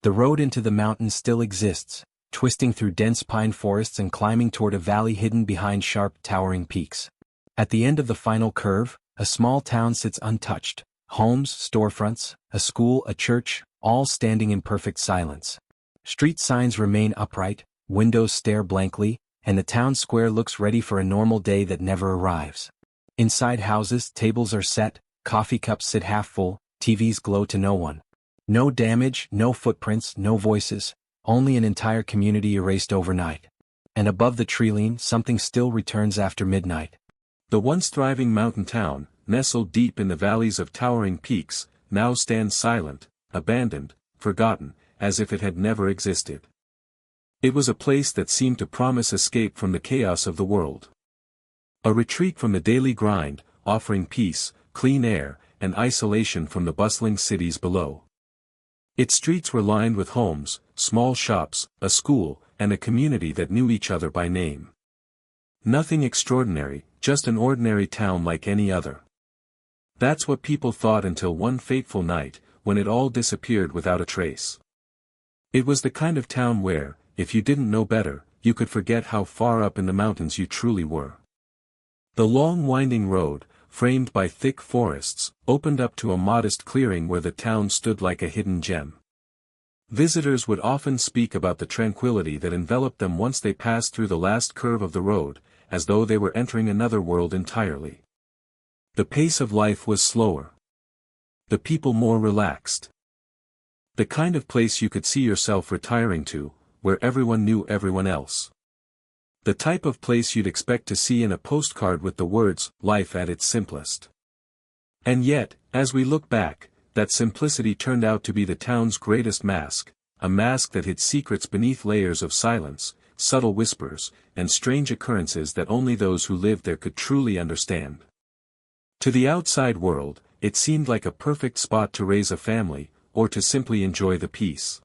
The road into the mountains still exists, twisting through dense pine forests and climbing toward a valley hidden behind sharp, towering peaks. At the end of the final curve, a small town sits untouched. Homes, storefronts, a school, a church, all standing in perfect silence. Street signs remain upright, windows stare blankly, and the town square looks ready for a normal day that never arrives. Inside houses, tables are set, coffee cups sit half full, TVs glow to no one. No damage, no footprints, no voices, only an entire community erased overnight. And above the treeline, something still returns after midnight. The once thriving mountain town, nestled deep in the valleys of towering peaks, now stands silent, abandoned, forgotten, as if it had never existed. It was a place that seemed to promise escape from the chaos of the world. A retreat from the daily grind, offering peace, clean air, and isolation from the bustling cities below. Its streets were lined with homes, small shops, a school, and a community that knew each other by name. Nothing extraordinary, just an ordinary town like any other. That's what people thought until one fateful night, when it all disappeared without a trace. It was the kind of town where, if you didn't know better, you could forget how far up in the mountains you truly were. The long winding road, framed by thick forests, opened up to a modest clearing where the town stood like a hidden gem. Visitors would often speak about the tranquility that enveloped them once they passed through the last curve of the road, as though they were entering another world entirely. The pace of life was slower. The people more relaxed. The kind of place you could see yourself retiring to, where everyone knew everyone else. The type of place you'd expect to see in a postcard with the words, "Life at its simplest." And yet, as we look back, that simplicity turned out to be the town's greatest mask, a mask that hid secrets beneath layers of silence, subtle whispers, and strange occurrences that only those who lived there could truly understand. To the outside world, it seemed like a perfect spot to raise a family, or to simply enjoy the peace.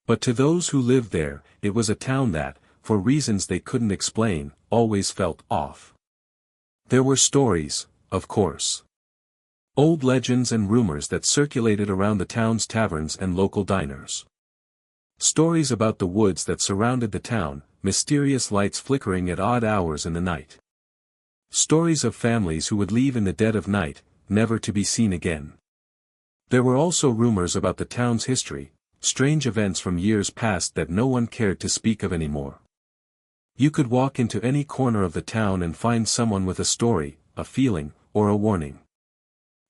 But to those who lived there, it was a town that, for reasons they couldn't explain, always felt off. There were stories, of course. Old legends and rumors that circulated around the town's taverns and local diners. Stories about the woods that surrounded the town, mysterious lights flickering at odd hours in the night. Stories of families who would leave in the dead of night, never to be seen again. There were also rumors about the town's history, strange events from years past that no one cared to speak of anymore. You could walk into any corner of the town and find someone with a story, a feeling, or a warning.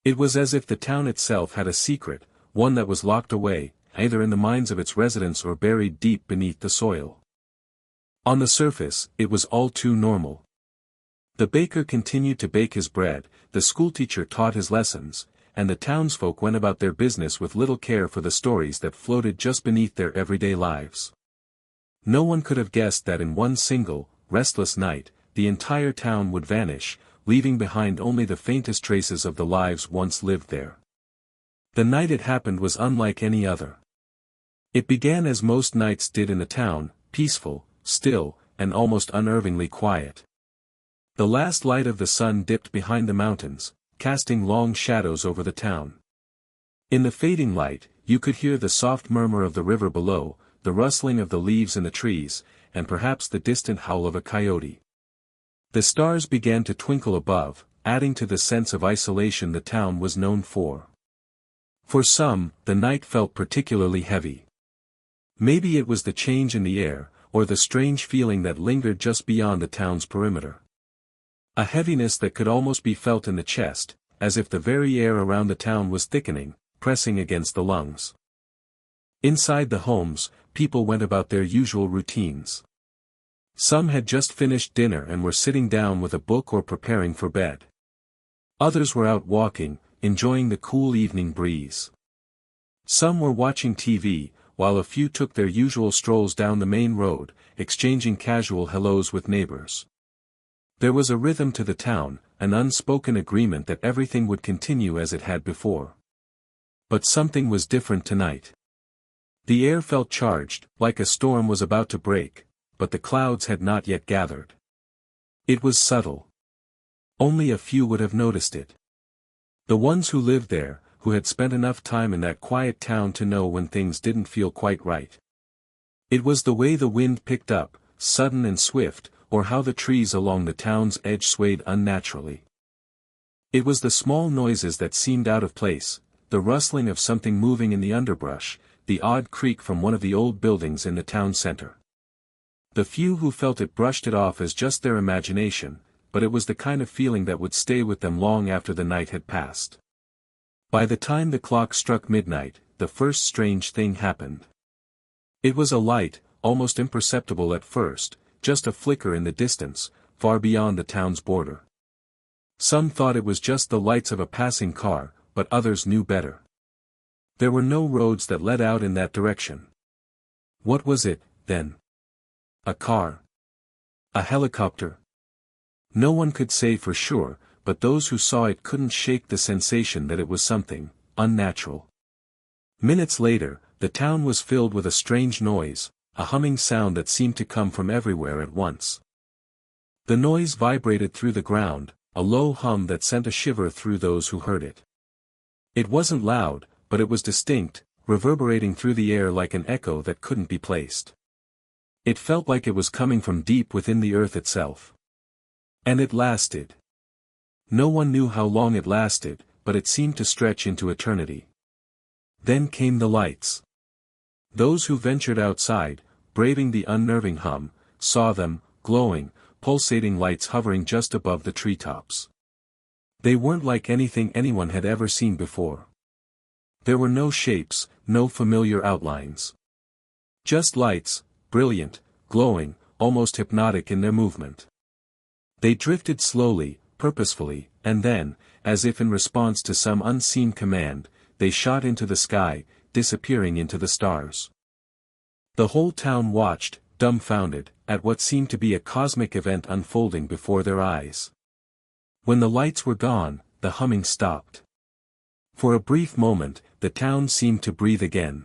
It was as if the town itself had a secret, one that was locked away, either in the minds of its residents or buried deep beneath the soil. On the surface, it was all too normal. The baker continued to bake his bread, the schoolteacher taught his lessons, and the townsfolk went about their business with little care for the stories that floated just beneath their everyday lives. No one could have guessed that in one single, restless night, the entire town would vanish, leaving behind only the faintest traces of the lives once lived there. The night it happened was unlike any other. It began as most nights did in the town, peaceful, still, and almost unnervingly quiet. The last light of the sun dipped behind the mountains, casting long shadows over the town. In the fading light, you could hear the soft murmur of the river below, the rustling of the leaves in the trees, and perhaps the distant howl of a coyote. The stars began to twinkle above, adding to the sense of isolation the town was known for. For some, the night felt particularly heavy. Maybe it was the change in the air, or the strange feeling that lingered just beyond the town's perimeter. A heaviness that could almost be felt in the chest, as if the very air around the town was thickening, pressing against the lungs. Inside the homes, people went about their usual routines. Some had just finished dinner and were sitting down with a book or preparing for bed. Others were out walking, enjoying the cool evening breeze. Some were watching TV, while a few took their usual strolls down the main road, exchanging casual hellos with neighbors. There was a rhythm to the town, an unspoken agreement that everything would continue as it had before. But something was different tonight. The air felt charged, like a storm was about to break, but the clouds had not yet gathered. It was subtle. Only a few would have noticed it. The ones who lived there, who had spent enough time in that quiet town to know when things didn't feel quite right. It was the way the wind picked up, sudden and swift, or how the trees along the town's edge swayed unnaturally. It was the small noises that seemed out of place, the rustling of something moving in the underbrush, the odd creak from one of the old buildings in the town center. The few who felt it brushed it off as just their imagination, but it was the kind of feeling that would stay with them long after the night had passed. By the time the clock struck midnight, the first strange thing happened. It was a light, almost imperceptible at first, just a flicker in the distance, far beyond the town's border. Some thought it was just the lights of a passing car, but others knew better. There were no roads that led out in that direction. What was it, then? A car? A helicopter? No one could say for sure, but those who saw it couldn't shake the sensation that it was something unnatural. Minutes later, the town was filled with a strange noise, a humming sound that seemed to come from everywhere at once. The noise vibrated through the ground, a low hum that sent a shiver through those who heard it. It wasn't loud, but it was distinct, reverberating through the air like an echo that couldn't be placed. It felt like it was coming from deep within the earth itself. And it lasted. No one knew how long it lasted, but it seemed to stretch into eternity. Then came the lights. Those who ventured outside, braving the unnerving hum, saw them, glowing, pulsating lights hovering just above the treetops. They weren't like anything anyone had ever seen before. There were no shapes, no familiar outlines. Just lights, brilliant, glowing, almost hypnotic in their movement. They drifted slowly, purposefully, and then, as if in response to some unseen command, they shot into the sky, disappearing into the stars. The whole town watched, dumbfounded, at what seemed to be a cosmic event unfolding before their eyes. When the lights were gone, the humming stopped. For a brief moment, the town seemed to breathe again.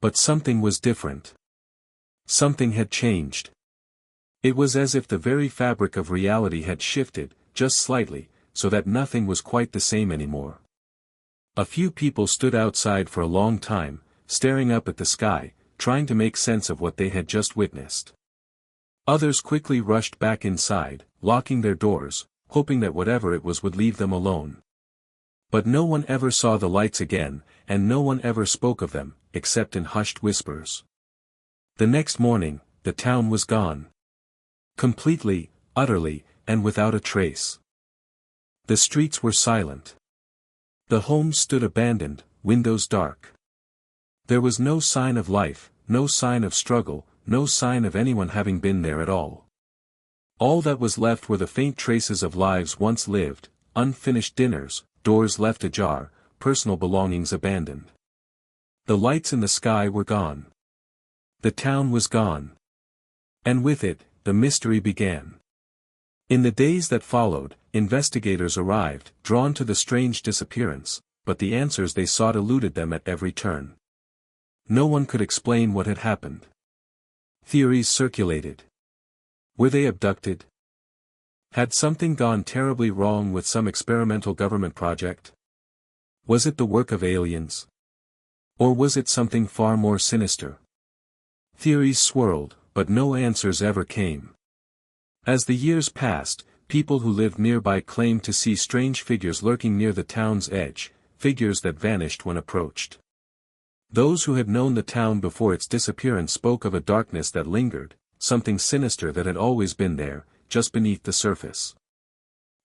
But something was different. Something had changed. It was as if the very fabric of reality had shifted, just slightly, so that nothing was quite the same anymore. A few people stood outside for a long time, staring up at the sky, trying to make sense of what they had just witnessed. Others quickly rushed back inside, locking their doors, hoping that whatever it was would leave them alone. But no one ever saw the lights again, and no one ever spoke of them, except in hushed whispers. The next morning, the town was gone. Completely, utterly, and without a trace. The streets were silent. The homes stood abandoned, windows dark. There was no sign of life, no sign of struggle, no sign of anyone having been there at all. All that was left were the faint traces of lives once lived, unfinished dinners, doors left ajar, personal belongings abandoned. The lights in the sky were gone. The town was gone. And with it, the mystery began. In the days that followed, investigators arrived, drawn to the strange disappearance, but the answers they sought eluded them at every turn. No one could explain what had happened. Theories circulated. Were they abducted? Had something gone terribly wrong with some experimental government project? Was it the work of aliens? Or was it something far more sinister? Theories swirled, but no answers ever came. As the years passed, people who lived nearby claimed to see strange figures lurking near the town's edge, figures that vanished when approached. Those who had known the town before its disappearance spoke of a darkness that lingered, something sinister that had always been there, just beneath the surface.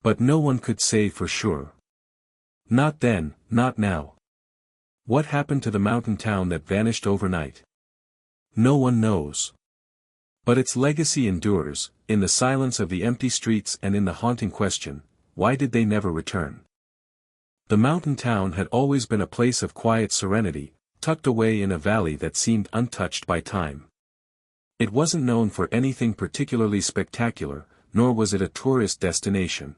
But no one could say for sure. Not then, not now. What happened to the mountain town that vanished overnight? No one knows. But its legacy endures, in the silence of the empty streets and in the haunting question, why did they never return? The mountain town had always been a place of quiet serenity, tucked away in a valley that seemed untouched by time. It wasn't known for anything particularly spectacular, nor was it a tourist destination.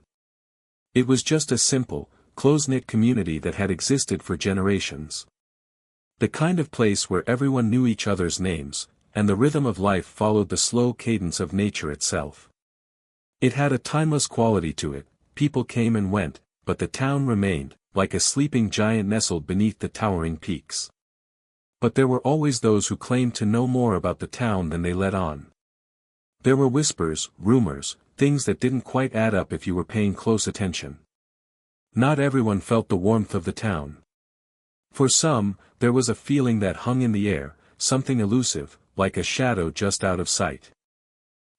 It was just a simple, close-knit community that had existed for generations. The kind of place where everyone knew each other's names, and the rhythm of life followed the slow cadence of nature itself. It had a timeless quality to it, people came and went, but the town remained, like a sleeping giant nestled beneath the towering peaks. But there were always those who claimed to know more about the town than they let on. There were whispers, rumors, things that didn't quite add up if you were paying close attention. Not everyone felt the warmth of the town. For some, there was a feeling that hung in the air, something elusive, like a shadow just out of sight.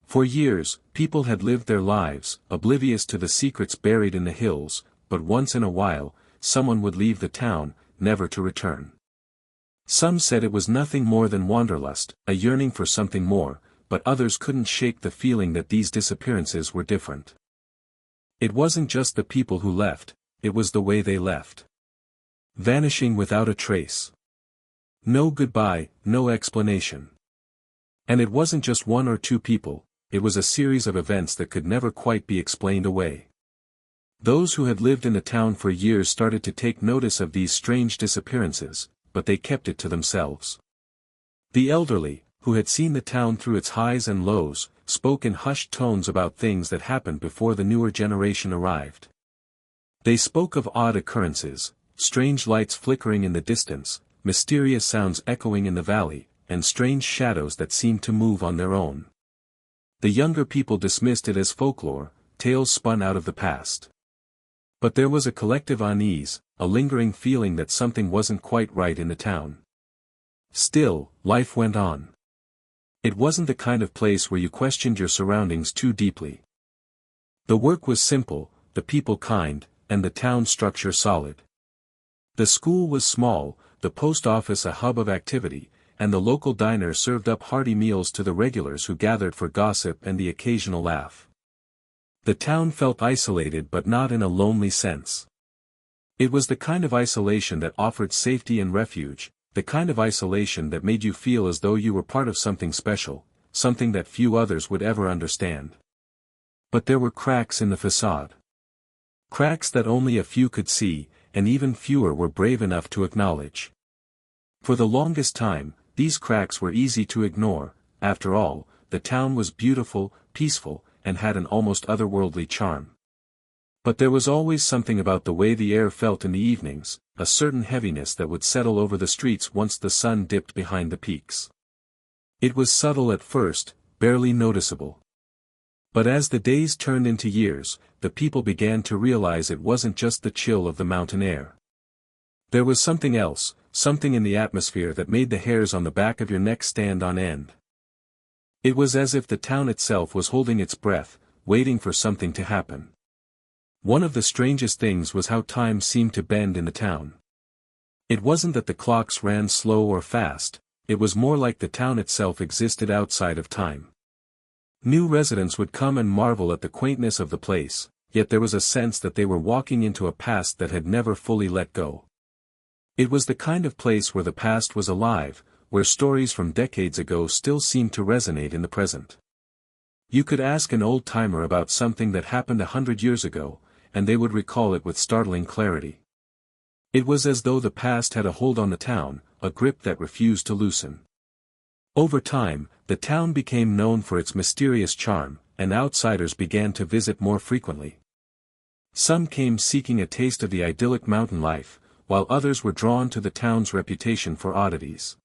For years, people had lived their lives, oblivious to the secrets buried in the hills, but once in a while, someone would leave the town, never to return. Some said it was nothing more than wanderlust, a yearning for something more, but others couldn't shake the feeling that these disappearances were different. It wasn't just the people who left, it was the way they left. Vanishing without a trace. No goodbye, no explanation. And it wasn't just one or two people, it was a series of events that could never quite be explained away. Those who had lived in the town for years started to take notice of these strange disappearances, but they kept it to themselves. The elderly, who had seen the town through its highs and lows, spoke in hushed tones about things that happened before the newer generation arrived. They spoke of odd occurrences, strange lights flickering in the distance, mysterious sounds echoing in the valley, and strange shadows that seemed to move on their own. The younger people dismissed it as folklore, tales spun out of the past. But there was a collective unease, a lingering feeling that something wasn't quite right in the town. Still, life went on. It wasn't the kind of place where you questioned your surroundings too deeply. The work was simple, the people kind, and the town structure solid. The school was small, the post office a hub of activity, and the local diner served up hearty meals to the regulars who gathered for gossip and the occasional laugh. The town felt isolated but not in a lonely sense. It was the kind of isolation that offered safety and refuge, the kind of isolation that made you feel as though you were part of something special, something that few others would ever understand. But there were cracks in the facade. Cracks that only a few could see, and even fewer were brave enough to acknowledge. For the longest time, these cracks were easy to ignore. After all, the town was beautiful, peaceful, and had an almost otherworldly charm. But there was always something about the way the air felt in the evenings, a certain heaviness that would settle over the streets once the sun dipped behind the peaks. It was subtle at first, barely noticeable. But as the days turned into years, the people began to realize it wasn't just the chill of the mountain air. There was something else, something in the atmosphere that made the hairs on the back of your neck stand on end. It was as if the town itself was holding its breath, waiting for something to happen. One of the strangest things was how time seemed to bend in the town. It wasn't that the clocks ran slow or fast, it was more like the town itself existed outside of time. New residents would come and marvel at the quaintness of the place, yet there was a sense that they were walking into a past that had never fully let go. It was the kind of place where the past was alive, where stories from decades ago still seemed to resonate in the present. You could ask an old-timer about something that happened 100 years ago, and they would recall it with startling clarity. It was as though the past had a hold on the town, a grip that refused to loosen. Over time, the town became known for its mysterious charm, and outsiders began to visit more frequently. Some came seeking a taste of the idyllic mountain life, while others were drawn to the town's reputation for oddities.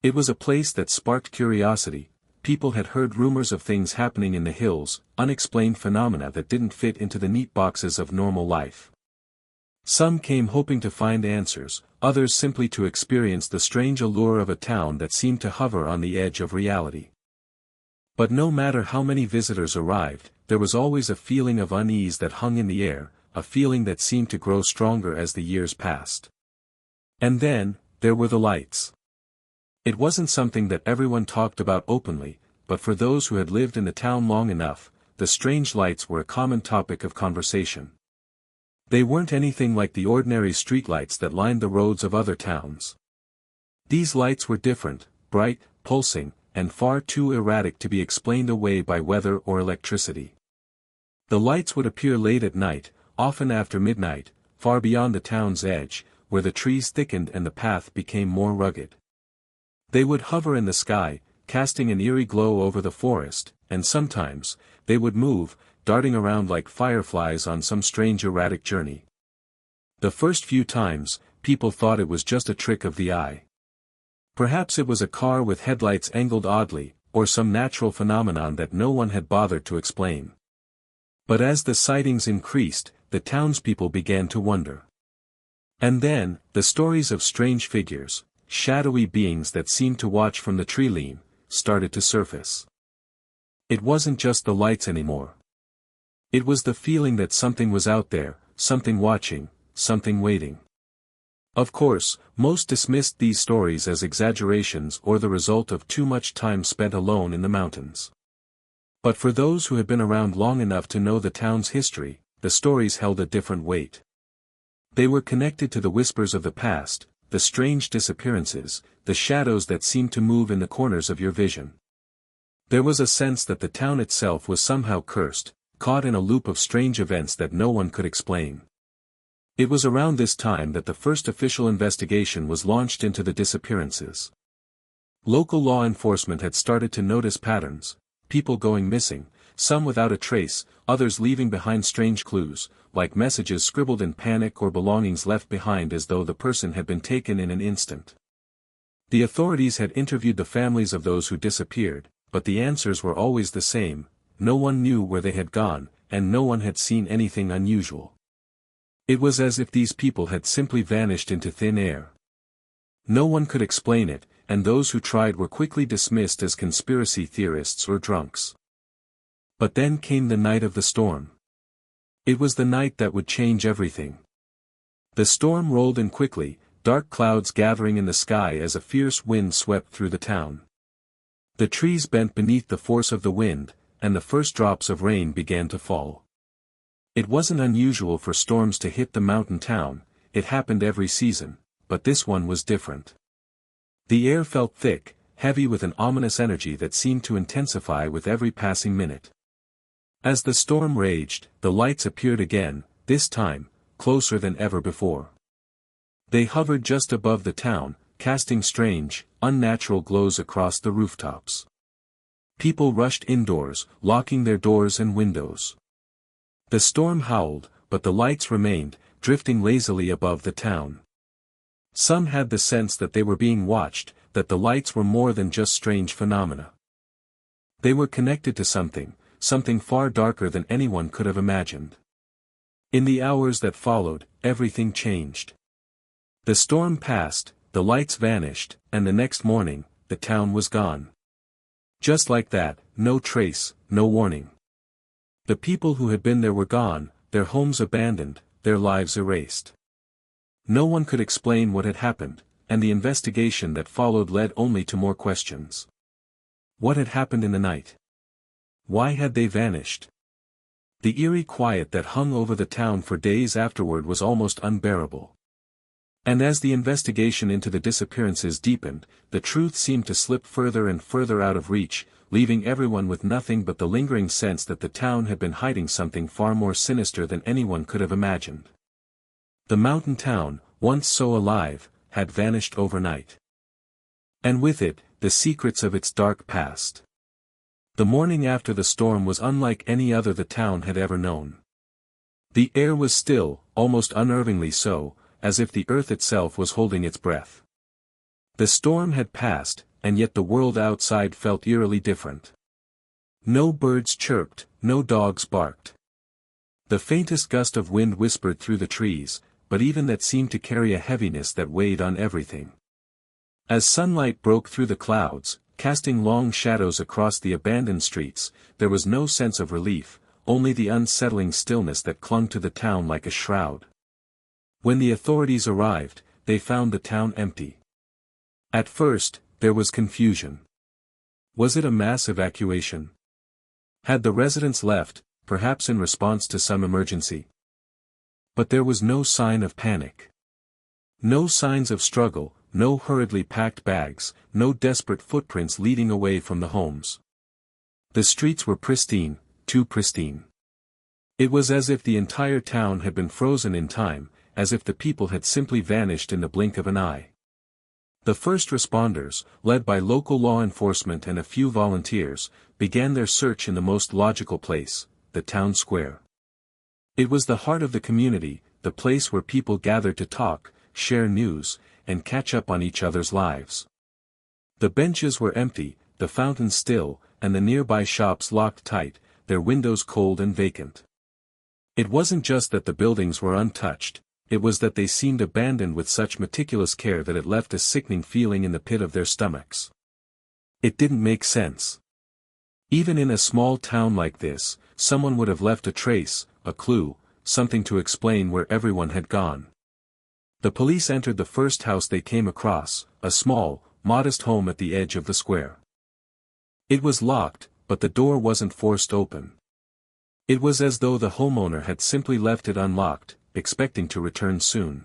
It was a place that sparked curiosity. People had heard rumors of things happening in the hills, unexplained phenomena that didn't fit into the neat boxes of normal life. Some came hoping to find answers, others simply to experience the strange allure of a town that seemed to hover on the edge of reality. But no matter how many visitors arrived, there was always a feeling of unease that hung in the air, a feeling that seemed to grow stronger as the years passed. And then, there were the lights. It wasn't something that everyone talked about openly, but for those who had lived in the town long enough, the strange lights were a common topic of conversation. They weren't anything like the ordinary streetlights that lined the roads of other towns. These lights were different, bright, pulsing, and far too erratic to be explained away by weather or electricity. The lights would appear late at night, often after midnight, far beyond the town's edge, where the trees thickened and the path became more rugged. They would hover in the sky, casting an eerie glow over the forest, and sometimes, they would move, darting around like fireflies on some strange erratic journey. The first few times, people thought it was just a trick of the eye. Perhaps it was a car with headlights angled oddly, or some natural phenomenon that no one had bothered to explain. But as the sightings increased, the townspeople began to wonder. And then, the stories of strange figures, shadowy beings that seemed to watch from the tree line, started to surface. It wasn't just the lights anymore. It was the feeling that something was out there, something watching, something waiting. Of course, most dismissed these stories as exaggerations or the result of too much time spent alone in the mountains. But for those who had been around long enough to know the town's history, the stories held a different weight. They were connected to the whispers of the past, the strange disappearances, the shadows that seemed to move in the corners of your vision. There was a sense that the town itself was somehow cursed, caught in a loop of strange events that no one could explain. It was around this time that the first official investigation was launched into the disappearances. Local law enforcement had started to notice patterns, people going missing, some without a trace, others leaving behind strange clues, like messages scribbled in panic or belongings left behind as though the person had been taken in an instant. The authorities had interviewed the families of those who disappeared, but the answers were always the same: no one knew where they had gone, and no one had seen anything unusual. It was as if these people had simply vanished into thin air. No one could explain it, and those who tried were quickly dismissed as conspiracy theorists or drunks. But then came the night of the storm. It was the night that would change everything. The storm rolled in quickly, dark clouds gathering in the sky as a fierce wind swept through the town. The trees bent beneath the force of the wind, and the first drops of rain began to fall. It wasn't unusual for storms to hit the mountain town, it happened every season, but this one was different. The air felt thick, heavy with an ominous energy that seemed to intensify with every passing minute. As the storm raged, the lights appeared again, this time, closer than ever before. They hovered just above the town, casting strange, unnatural glows across the rooftops. People rushed indoors, locking their doors and windows. The storm howled, but the lights remained, drifting lazily above the town. Some had the sense that they were being watched, that the lights were more than just strange phenomena. They were connected to something far darker than anyone could have imagined. In the hours that followed, everything changed. The storm passed, the lights vanished, and the next morning, the town was gone. Just like that, no trace, no warning. The people who had been there were gone, their homes abandoned, their lives erased. No one could explain what had happened, and the investigation that followed led only to more questions. What had happened in the night? Why had they vanished? The eerie quiet that hung over the town for days afterward was almost unbearable. And as the investigation into the disappearances deepened, the truth seemed to slip further and further out of reach, leaving everyone with nothing but the lingering sense that the town had been hiding something far more sinister than anyone could have imagined. The mountain town, once so alive, had vanished overnight. And with it, the secrets of its dark past. The morning after the storm was unlike any other the town had ever known. The air was still, almost unnervingly so, as if the earth itself was holding its breath. The storm had passed, and yet the world outside felt eerily different. No birds chirped, no dogs barked. The faintest gust of wind whispered through the trees, but even that seemed to carry a heaviness that weighed on everything. As sunlight broke through the clouds, casting long shadows across the abandoned streets, there was no sense of relief, only the unsettling stillness that clung to the town like a shroud. When the authorities arrived, they found the town empty. At first, there was confusion. Was it a mass evacuation? Had the residents left, perhaps in response to some emergency? But there was no sign of panic. No signs of struggle, no hurriedly packed bags, no desperate footprints leading away from the homes. The streets were pristine, too pristine. It was as if the entire town had been frozen in time, as if the people had simply vanished in the blink of an eye. The first responders, led by local law enforcement and a few volunteers, began their search in the most logical place, the town square. It was the heart of the community, the place where people gathered to talk, share news, and catch up on each other's lives. The benches were empty, the fountain still, and the nearby shops locked tight, their windows cold and vacant. It wasn't just that the buildings were untouched, it was that they seemed abandoned with such meticulous care that it left a sickening feeling in the pit of their stomachs. It didn't make sense. Even in a small town like this, someone would have left a trace, a clue, something to explain where everyone had gone. The police entered the first house they came across, a small, modest home at the edge of the square. It was locked, but the door wasn't forced open. It was as though the homeowner had simply left it unlocked, expecting to return soon.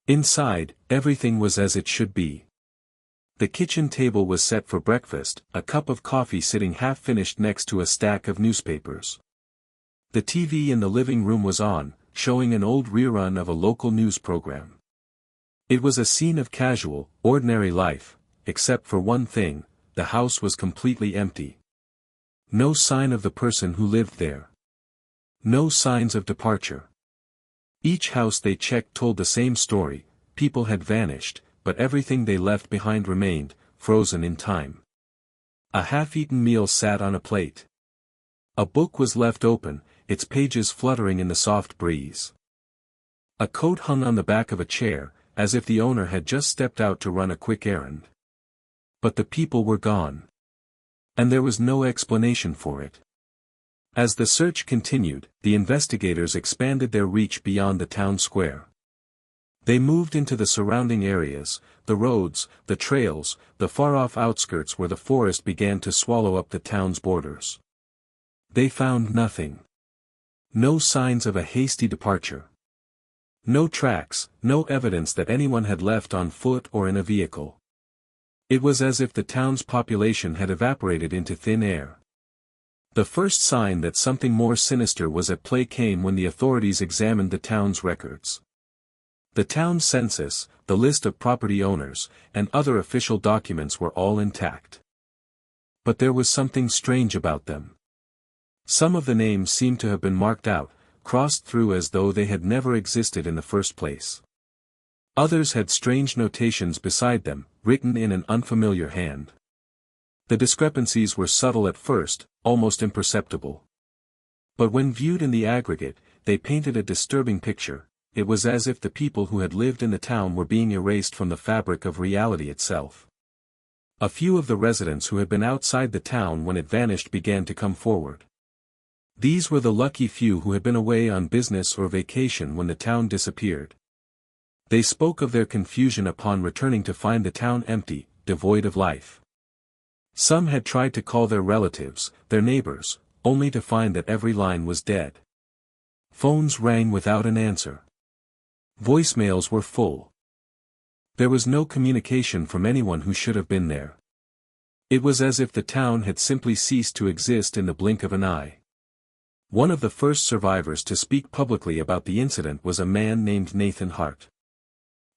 Inside, everything was as it should be. The kitchen table was set for breakfast, a cup of coffee sitting half-finished next to a stack of newspapers. The TV in the living room was on, showing an old rerun of a local news program. It was a scene of casual, ordinary life, except for one thing: the house was completely empty. No sign of the person who lived there. No signs of departure. Each house they checked told the same story: people had vanished, but everything they left behind remained, frozen in time. A half-eaten meal sat on a plate. A book was left open, its pages fluttering in the soft breeze. A coat hung on the back of a chair, as if the owner had just stepped out to run a quick errand. But the people were gone. And there was no explanation for it. As the search continued, the investigators expanded their reach beyond the town square. They moved into the surrounding areas, the roads, the trails, the far-off outskirts where the forest began to swallow up the town's borders. They found nothing. No signs of a hasty departure. No tracks, no evidence that anyone had left on foot or in a vehicle. It was as if the town's population had evaporated into thin air. The first sign that something more sinister was at play came when the authorities examined the town's records. The town census, the list of property owners, and other official documents were all intact. But there was something strange about them. Some of the names seemed to have been marked out, crossed through as though they had never existed in the first place. Others had strange notations beside them, written in an unfamiliar hand. The discrepancies were subtle at first, almost imperceptible. But when viewed in the aggregate, they painted a disturbing picture. It was as if the people who had lived in the town were being erased from the fabric of reality itself. A few of the residents who had been outside the town when it vanished began to come forward. These were the lucky few who had been away on business or vacation when the town disappeared. They spoke of their confusion upon returning to find the town empty, devoid of life. Some had tried to call their relatives, their neighbors, only to find that every line was dead. Phones rang without an answer. Voicemails were full. There was no communication from anyone who should have been there. It was as if the town had simply ceased to exist in the blink of an eye. One of the first survivors to speak publicly about the incident was a man named Nathan Hart.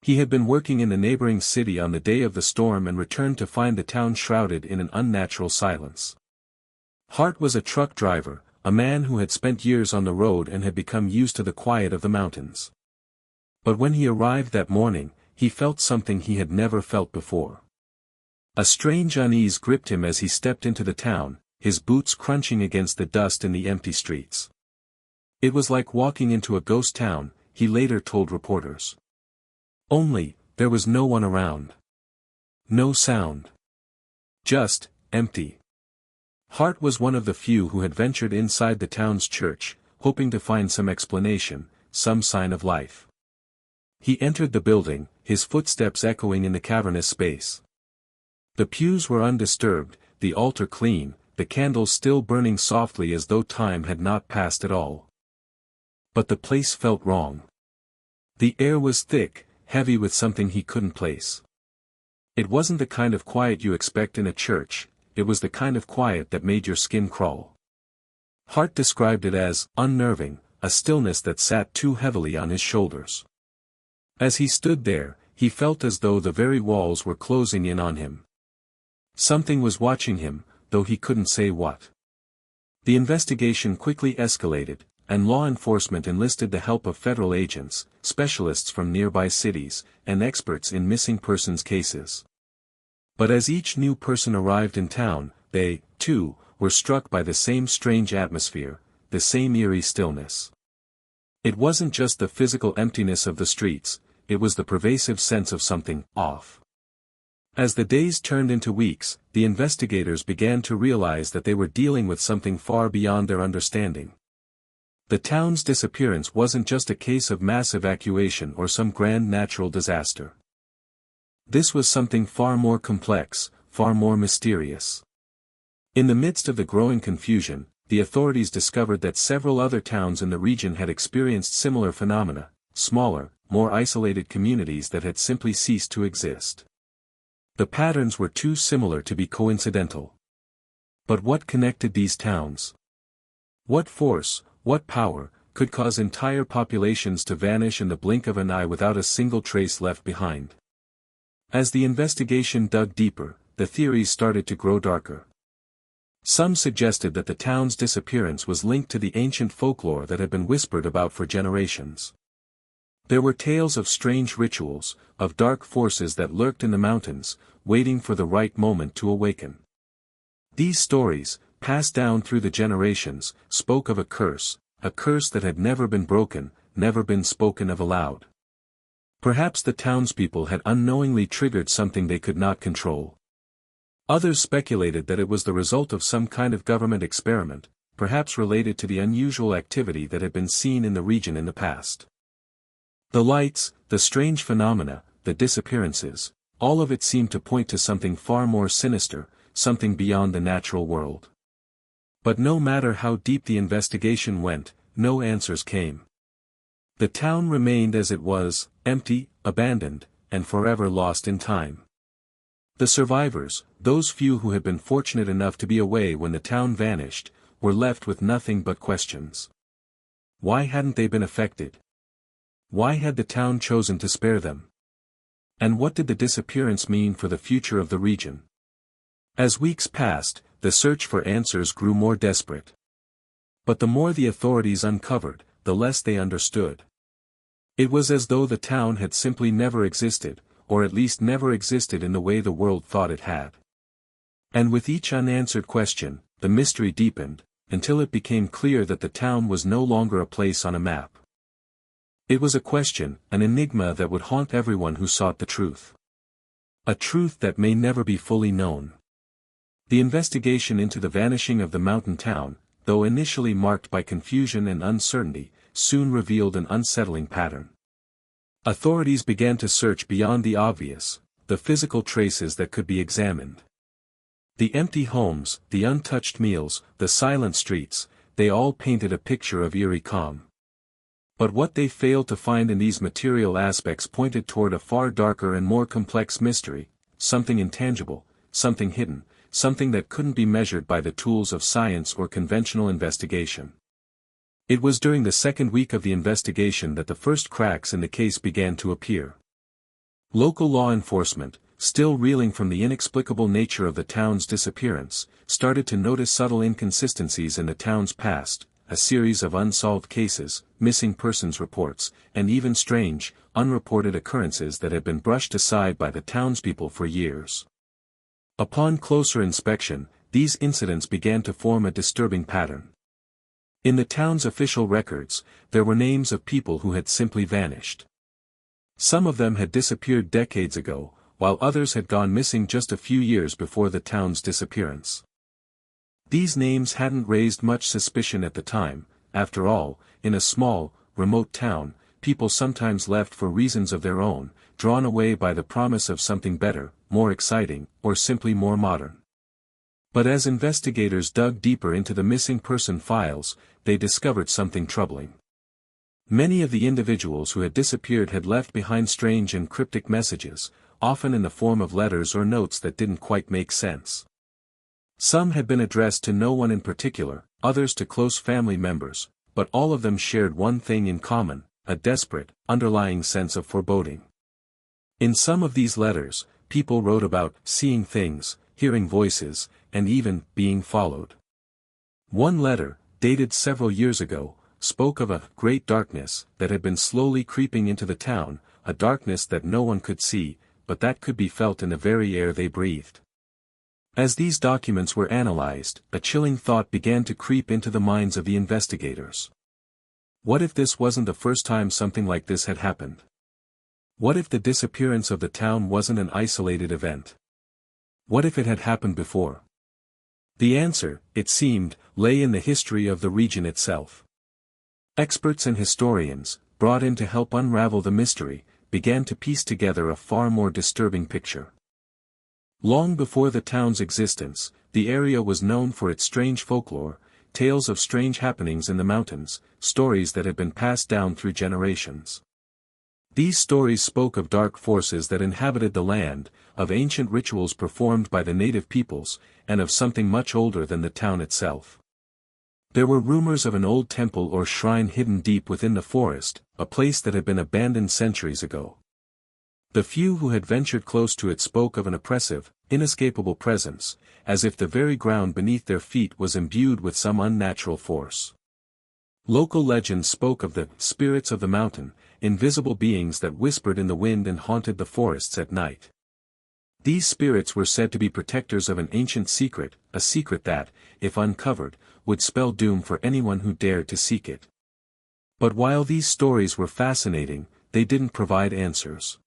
He had been working in the neighboring city on the day of the storm and returned to find the town shrouded in an unnatural silence. Hart was a truck driver, a man who had spent years on the road and had become used to the quiet of the mountains. But when he arrived that morning, he felt something he had never felt before. A strange unease gripped him as he stepped into the town, his boots crunching against the dust in the empty streets. It was like walking into a ghost town, he later told reporters. Only, there was no one around. No sound. Just, empty. Hart was one of the few who had ventured inside the town's church, hoping to find some explanation, some sign of life. He entered the building, his footsteps echoing in the cavernous space. The pews were undisturbed, the altar clean, the candles still burning softly as though time had not passed at all. But the place felt wrong. The air was thick, heavy with something he couldn't place. It wasn't the kind of quiet you expect in a church, it was the kind of quiet that made your skin crawl. Hart described it as unnerving, a stillness that sat too heavily on his shoulders. As he stood there, he felt as though the very walls were closing in on him. Something was watching him, though he couldn't say what. The investigation quickly escalated, and law enforcement enlisted the help of federal agents, specialists from nearby cities, and experts in missing persons cases. But as each new person arrived in town, they, too, were struck by the same strange atmosphere, the same eerie stillness. It wasn't just the physical emptiness of the streets, it was the pervasive sense of something off. As the days turned into weeks, the investigators began to realize that they were dealing with something far beyond their understanding. The town's disappearance wasn't just a case of mass evacuation or some grand natural disaster. This was something far more complex, far more mysterious. In the midst of the growing confusion, the authorities discovered that several other towns in the region had experienced similar phenomena, smaller, more isolated communities that had simply ceased to exist. The patterns were too similar to be coincidental. But what connected these towns? What force, what power, could cause entire populations to vanish in the blink of an eye without a single trace left behind? As the investigation dug deeper, the theories started to grow darker. Some suggested that the town's disappearance was linked to the ancient folklore that had been whispered about for generations. There were tales of strange rituals, of dark forces that lurked in the mountains, waiting for the right moment to awaken. These stories, passed down through the generations, spoke of a curse that had never been broken, never been spoken of aloud. Perhaps the townspeople had unknowingly triggered something they could not control. Others speculated that it was the result of some kind of government experiment, perhaps related to the unusual activity that had been seen in the region in the past. The lights, the strange phenomena, the disappearances, all of it seemed to point to something far more sinister, something beyond the natural world. But no matter how deep the investigation went, no answers came. The town remained as it was, empty, abandoned, and forever lost in time. The survivors, those few who had been fortunate enough to be away when the town vanished, were left with nothing but questions. Why hadn't they been affected? Why had the town chosen to spare them? And what did the disappearance mean for the future of the region? As weeks passed, the search for answers grew more desperate. But the more the authorities uncovered, the less they understood. It was as though the town had simply never existed, or at least never existed in the way the world thought it had. And with each unanswered question, the mystery deepened, until it became clear that the town was no longer a place on a map. It was a question, an enigma that would haunt everyone who sought the truth. A truth that may never be fully known. The investigation into the vanishing of the mountain town, though initially marked by confusion and uncertainty, soon revealed an unsettling pattern. Authorities began to search beyond the obvious, the physical traces that could be examined. The empty homes, the untouched meals, the silent streets, they all painted a picture of eerie calm. But what they failed to find in these material aspects pointed toward a far darker and more complex mystery, something intangible, something hidden, something that couldn't be measured by the tools of science or conventional investigation. It was during the second week of the investigation that the first cracks in the case began to appear. Local law enforcement, still reeling from the inexplicable nature of the town's disappearance, started to notice subtle inconsistencies in the town's past, a series of unsolved cases, missing persons reports, and even strange, unreported occurrences that had been brushed aside by the townspeople for years. Upon closer inspection, these incidents began to form a disturbing pattern. In the town's official records, there were names of people who had simply vanished. Some of them had disappeared decades ago, while others had gone missing just a few years before the town's disappearance. These names hadn't raised much suspicion at the time. After all, in a small, remote town, people sometimes left for reasons of their own, drawn away by the promise of something better, more exciting, or simply more modern. But as investigators dug deeper into the missing person files, they discovered something troubling. Many of the individuals who had disappeared had left behind strange and cryptic messages, often in the form of letters or notes that didn't quite make sense. Some had been addressed to no one in particular, others to close family members, but all of them shared one thing in common, a desperate, underlying sense of foreboding. In some of these letters, people wrote about seeing things, hearing voices, and even being followed. One letter, dated several years ago, spoke of a great darkness that had been slowly creeping into the town, a darkness that no one could see, but that could be felt in the very air they breathed. As these documents were analyzed, a chilling thought began to creep into the minds of the investigators. What if this wasn't the first time something like this had happened? What if the disappearance of the town wasn't an isolated event? What if it had happened before? The answer, it seemed, lay in the history of the region itself. Experts and historians, brought in to help unravel the mystery, began to piece together a far more disturbing picture. Long before the town's existence, the area was known for its strange folklore, tales of strange happenings in the mountains, stories that had been passed down through generations. These stories spoke of dark forces that inhabited the land, of ancient rituals performed by the native peoples, and of something much older than the town itself. There were rumors of an old temple or shrine hidden deep within the forest, a place that had been abandoned centuries ago. The few who had ventured close to it spoke of an oppressive, inescapable presence, as if the very ground beneath their feet was imbued with some unnatural force. Local legends spoke of the spirits of the mountain, invisible beings that whispered in the wind and haunted the forests at night. These spirits were said to be protectors of an ancient secret, a secret that, if uncovered, would spell doom for anyone who dared to seek it. But while these stories were fascinating, they didn't provide answers.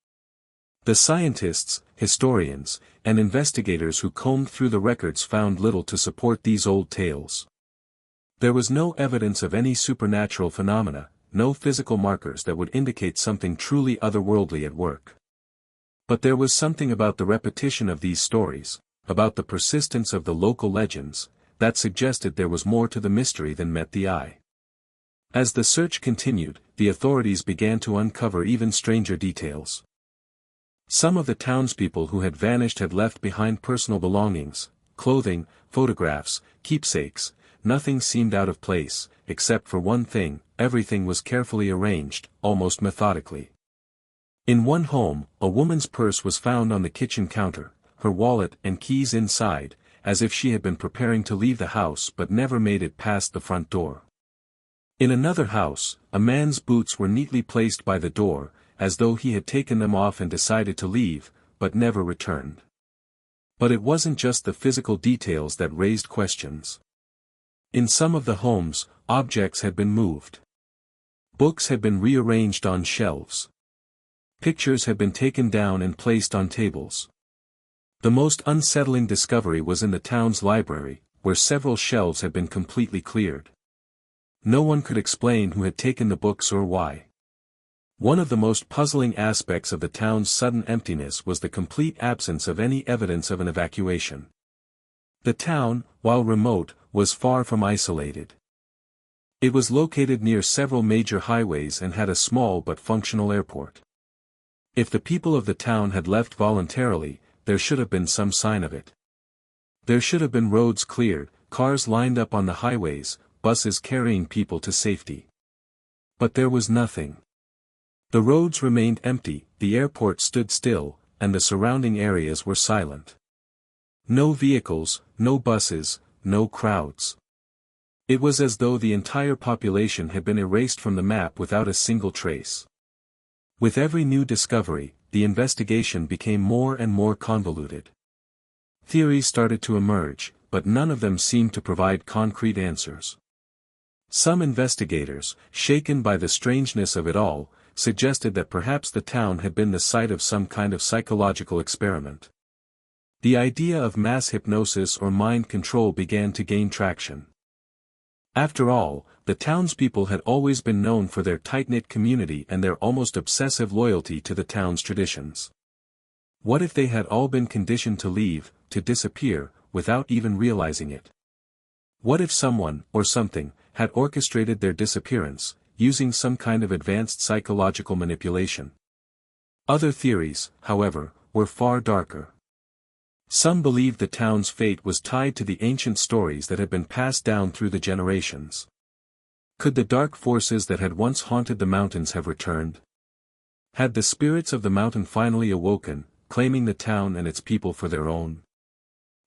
The scientists, historians, and investigators who combed through the records found little to support these old tales. There was no evidence of any supernatural phenomena, no physical markers that would indicate something truly otherworldly at work. But there was something about the repetition of these stories, about the persistence of the local legends, that suggested there was more to the mystery than met the eye. As the search continued, the authorities began to uncover even stranger details. Some of the townspeople who had vanished had left behind personal belongings, clothing, photographs, keepsakes. Nothing seemed out of place, except for one thing: everything was carefully arranged, almost methodically. In one home, a woman's purse was found on the kitchen counter, her wallet and keys inside, as if she had been preparing to leave the house but never made it past the front door. In another house, a man's boots were neatly placed by the door, as though he had taken them off and decided to leave, but never returned. But it wasn't just the physical details that raised questions. In some of the homes, objects had been moved. Books had been rearranged on shelves. Pictures had been taken down and placed on tables. The most unsettling discovery was in the town's library, where several shelves had been completely cleared. No one could explain who had taken the books or why. One of the most puzzling aspects of the town's sudden emptiness was the complete absence of any evidence of an evacuation. The town, while remote, was far from isolated. It was located near several major highways and had a small but functional airport. If the people of the town had left voluntarily, there should have been some sign of it. There should have been roads cleared, cars lined up on the highways, buses carrying people to safety. But there was nothing. The roads remained empty, the airport stood still, and the surrounding areas were silent. No vehicles, no buses, no crowds. It was as though the entire population had been erased from the map without a single trace. With every new discovery, the investigation became more and more convoluted. Theories started to emerge, but none of them seemed to provide concrete answers. Some investigators, shaken by the strangeness of it all, suggested that perhaps the town had been the site of some kind of psychological experiment. The idea of mass hypnosis or mind control began to gain traction. After all, the townspeople had always been known for their tight-knit community and their almost obsessive loyalty to the town's traditions. What if they had all been conditioned to leave, to disappear, without even realizing it? What if someone, or something, had orchestrated their disappearance, using some kind of advanced psychological manipulation? Other theories, however, were far darker. Some believed the town's fate was tied to the ancient stories that had been passed down through the generations. Could the dark forces that had once haunted the mountains have returned? Had the spirits of the mountain finally awoken, claiming the town and its people for their own?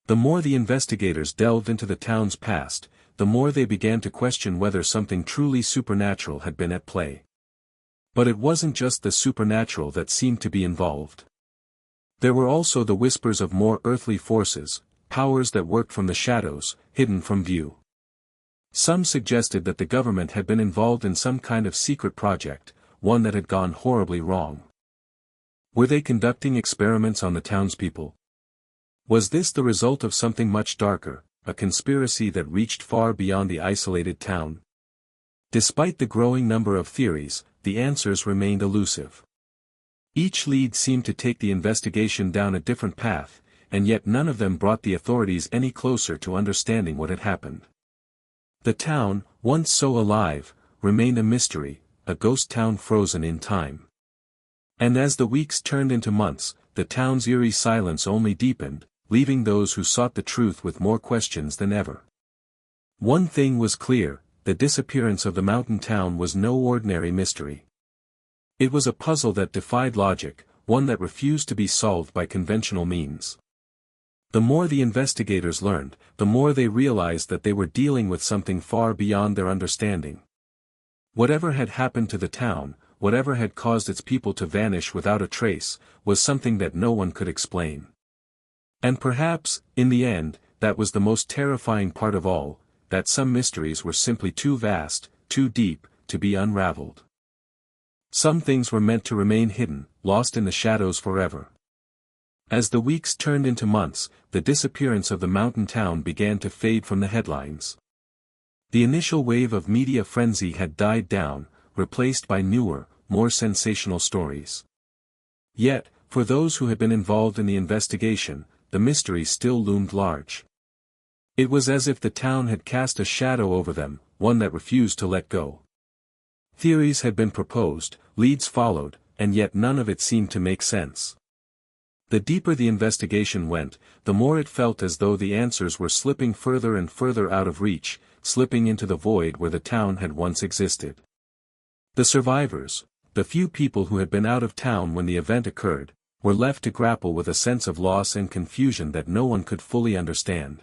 The more the investigators delved into the town's past, the more they began to question whether something truly supernatural had been at play. But it wasn't just the supernatural that seemed to be involved. There were also the whispers of more earthly forces, powers that worked from the shadows, hidden from view. Some suggested that the government had been involved in some kind of secret project, one that had gone horribly wrong. Were they conducting experiments on the townspeople? Was this the result of something much darker, a conspiracy that reached far beyond the isolated town? Despite the growing number of theories, the answers remained elusive. Each lead seemed to take the investigation down a different path, and yet none of them brought the authorities any closer to understanding what had happened. The town, once so alive, remained a mystery, a ghost town frozen in time. And as the weeks turned into months, the town's eerie silence only deepened, leaving those who sought the truth with more questions than ever. One thing was clear, the disappearance of the mountain town was no ordinary mystery. It was a puzzle that defied logic, one that refused to be solved by conventional means. The more the investigators learned, the more they realized that they were dealing with something far beyond their understanding. Whatever had happened to the town, whatever had caused its people to vanish without a trace, was something that no one could explain. And perhaps, in the end, that was the most terrifying part of all, that some mysteries were simply too vast, too deep, to be unraveled. Some things were meant to remain hidden, lost in the shadows forever. As the weeks turned into months, the disappearance of the mountain town began to fade from the headlines. The initial wave of media frenzy had died down, replaced by newer, more sensational stories. Yet, for those who had been involved in the investigation, the mystery still loomed large. It was as if the town had cast a shadow over them, one that refused to let go. Theories had been proposed, leads followed, and yet none of it seemed to make sense. The deeper the investigation went, the more it felt as though the answers were slipping further and further out of reach, slipping into the void where the town had once existed. The survivors, the few people who had been out of town when the event occurred, were left to grapple with a sense of loss and confusion that no one could fully understand.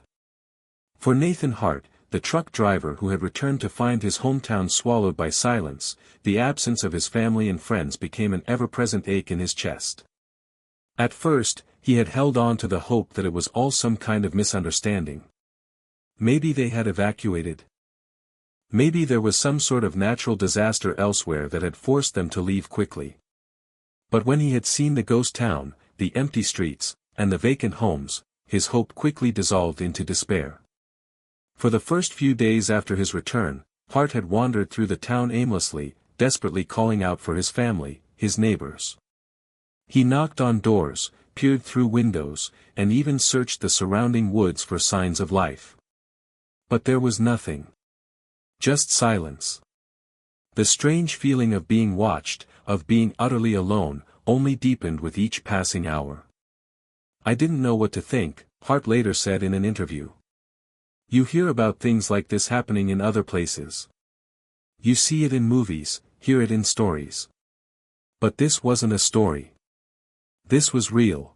For Nathan Hart, the truck driver who had returned to find his hometown swallowed by silence, the absence of his family and friends became an ever-present ache in his chest. At first, he had held on to the hope that it was all some kind of misunderstanding. Maybe they had evacuated. Maybe there was some sort of natural disaster elsewhere that had forced them to leave quickly. But when he had seen the ghost town, the empty streets, and the vacant homes, his hope quickly dissolved into despair. For the first few days after his return, Hart had wandered through the town aimlessly, desperately calling out for his family, his neighbors. He knocked on doors, peered through windows, and even searched the surrounding woods for signs of life. But there was nothing. Just silence. The strange feeling of being watched, of being utterly alone, only deepened with each passing hour. "I didn't know what to think," Hart later said in an interview. "You hear about things like this happening in other places. You see it in movies, hear it in stories. But this wasn't a story. This was real.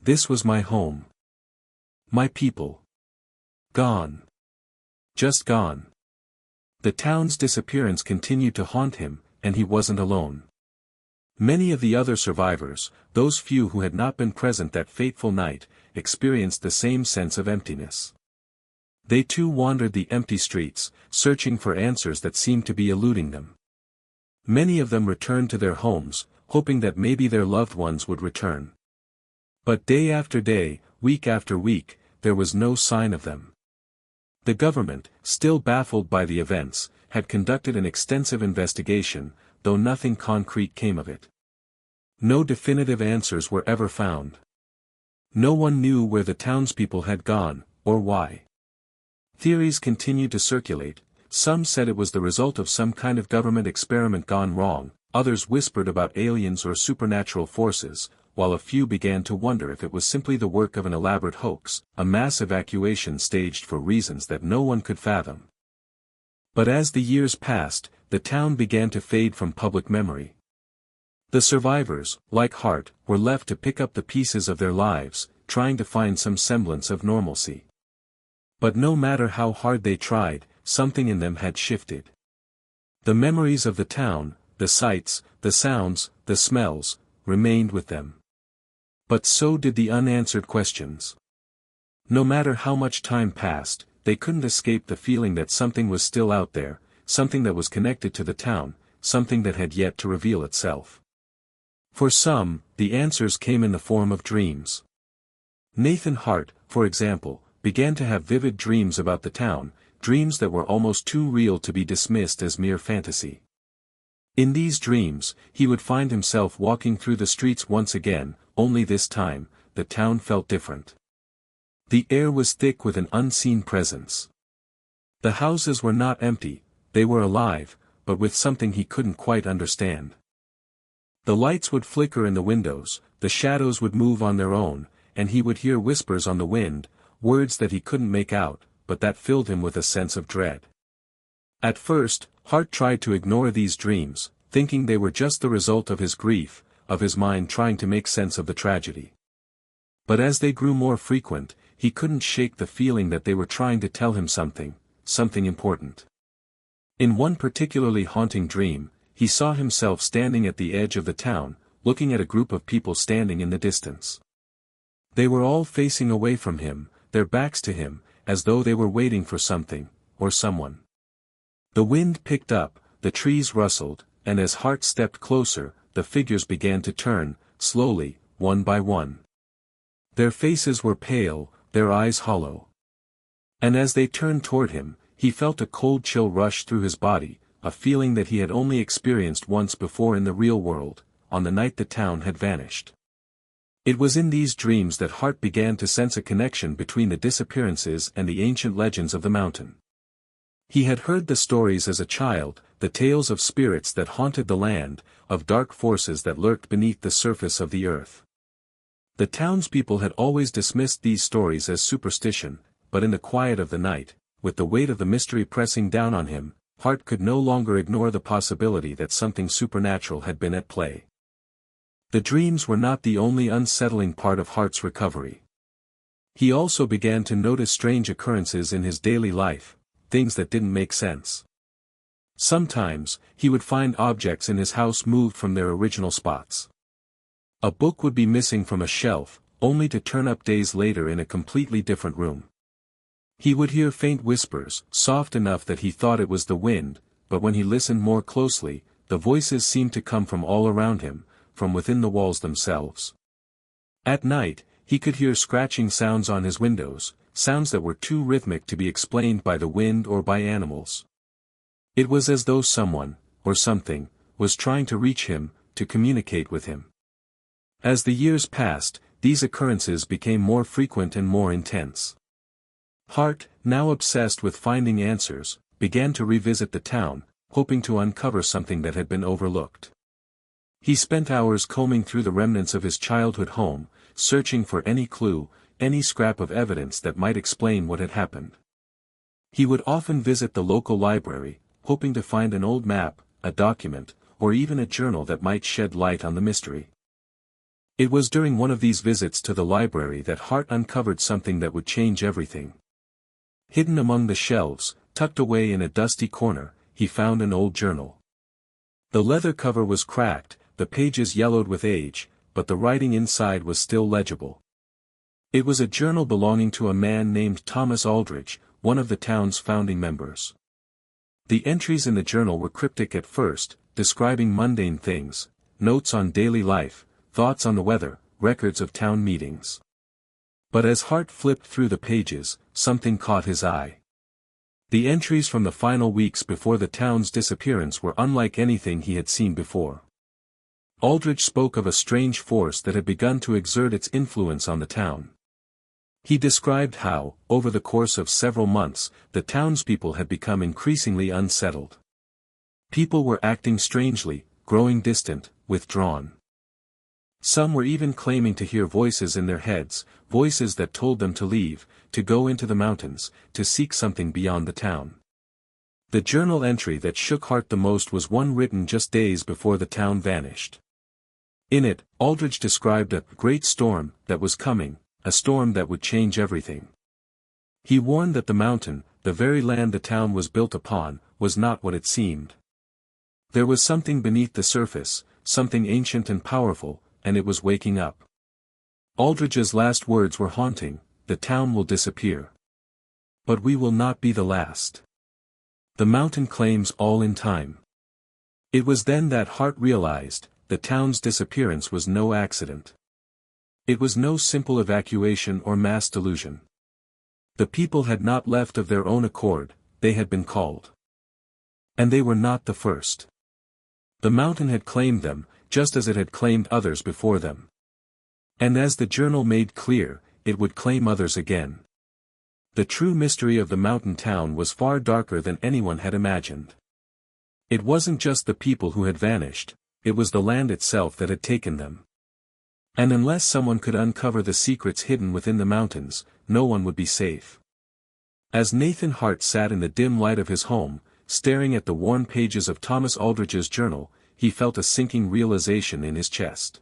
This was my home. My people. Gone. Just gone." The town's disappearance continued to haunt him, and he wasn't alone. Many of the other survivors, those few who had not been present that fateful night, experienced the same sense of emptiness. They too wandered the empty streets, searching for answers that seemed to be eluding them. Many of them returned to their homes, hoping that maybe their loved ones would return. But day after day, week after week, there was no sign of them. The government, still baffled by the events, had conducted an extensive investigation, though nothing concrete came of it. No definitive answers were ever found. No one knew where the townspeople had gone, or why. Theories continued to circulate. Some said it was the result of some kind of government experiment gone wrong, others whispered about aliens or supernatural forces, while a few began to wonder if it was simply the work of an elaborate hoax, a mass evacuation staged for reasons that no one could fathom. But as the years passed, the town began to fade from public memory. The survivors, like Hart, were left to pick up the pieces of their lives, trying to find some semblance of normalcy. But no matter how hard they tried, something in them had shifted. The memories of the town, the sights, the sounds, the smells, remained with them. But so did the unanswered questions. No matter how much time passed, they couldn't escape the feeling that something was still out there, something that was connected to the town, something that had yet to reveal itself. For some, the answers came in the form of dreams. Nathan Hart, for example, began to have vivid dreams about the town, dreams that were almost too real to be dismissed as mere fantasy. In these dreams, he would find himself walking through the streets once again, only this time, the town felt different. The air was thick with an unseen presence. The houses were not empty, they were alive, but with something he couldn't quite understand. The lights would flicker in the windows, the shadows would move on their own, and he would hear whispers on the wind, words that he couldn't make out, but that filled him with a sense of dread. At first, Hart tried to ignore these dreams, thinking they were just the result of his grief, of his mind trying to make sense of the tragedy. But as they grew more frequent, he couldn't shake the feeling that they were trying to tell him something important. In one particularly haunting dream, he saw himself standing at the edge of the town, looking at a group of people standing in the distance. They were all facing away from him, their backs to him, as though they were waiting for something, or someone. The wind picked up, the trees rustled, and as Hart stepped closer, the figures began to turn, slowly, one by one. Their faces were pale, their eyes hollow. And as they turned toward him, he felt a cold chill rush through his body, a feeling that he had only experienced once before in the real world, on the night the town had vanished. It was in these dreams that Hart began to sense a connection between the disappearances and the ancient legends of the mountain. He had heard the stories as a child, the tales of spirits that haunted the land, of dark forces that lurked beneath the surface of the earth. The townspeople had always dismissed these stories as superstition, but in the quiet of the night, with the weight of the mystery pressing down on him, Hart could no longer ignore the possibility that something supernatural had been at play. The dreams were not the only unsettling part of Hart's recovery. He also began to notice strange occurrences in his daily life, things that didn't make sense. Sometimes, he would find objects in his house moved from their original spots. A book would be missing from a shelf, only to turn up days later in a completely different room. He would hear faint whispers, soft enough that he thought it was the wind, but when he listened more closely, the voices seemed to come from all around him, from within the walls themselves. At night, he could hear scratching sounds on his windows, sounds that were too rhythmic to be explained by the wind or by animals. It was as though someone, or something, was trying to reach him, to communicate with him. As the years passed, these occurrences became more frequent and more intense. Hart, now obsessed with finding answers, began to revisit the town, hoping to uncover something that had been overlooked. He spent hours combing through the remnants of his childhood home, searching for any clue, any scrap of evidence that might explain what had happened. He would often visit the local library, hoping to find an old map, a document, or even a journal that might shed light on the mystery. It was during one of these visits to the library that Hart uncovered something that would change everything. Hidden among the shelves, tucked away in a dusty corner, he found an old journal. The leather cover was cracked, the pages yellowed with age, but the writing inside was still legible. It was a journal belonging to a man named Thomas Aldrich, one of the town's founding members. The entries in the journal were cryptic at first, describing mundane things, notes on daily life, thoughts on the weather, records of town meetings. But as Hart flipped through the pages, something caught his eye. The entries from the final weeks before the town's disappearance were unlike anything he had seen before. Aldrich spoke of a strange force that had begun to exert its influence on the town. He described how, over the course of several months, the townspeople had become increasingly unsettled. People were acting strangely, growing distant, withdrawn. Some were even claiming to hear voices in their heads, voices that told them to leave, to go into the mountains, to seek something beyond the town. The journal entry that shook Hart the most was one written just days before the town vanished. In it, Aldrich described a great storm that was coming, a storm that would change everything. He warned that the mountain, the very land the town was built upon, was not what it seemed. There was something beneath the surface, something ancient and powerful, and it was waking up. Aldrich's last words were haunting: the town will disappear. But we will not be the last. The mountain claims all in time. It was then that Hart realized, the town's disappearance was no accident. It was no simple evacuation or mass delusion. The people had not left of their own accord, they had been called. And they were not the first. The mountain had claimed them, just as it had claimed others before them. And as the journal made clear, it would claim others again. The true mystery of the mountain town was far darker than anyone had imagined. It wasn't just the people who had vanished, it was the land itself that had taken them. And unless someone could uncover the secrets hidden within the mountains, no one would be safe. As Nathan Hart sat in the dim light of his home, staring at the worn pages of Thomas Aldrich's journal, he felt a sinking realization in his chest.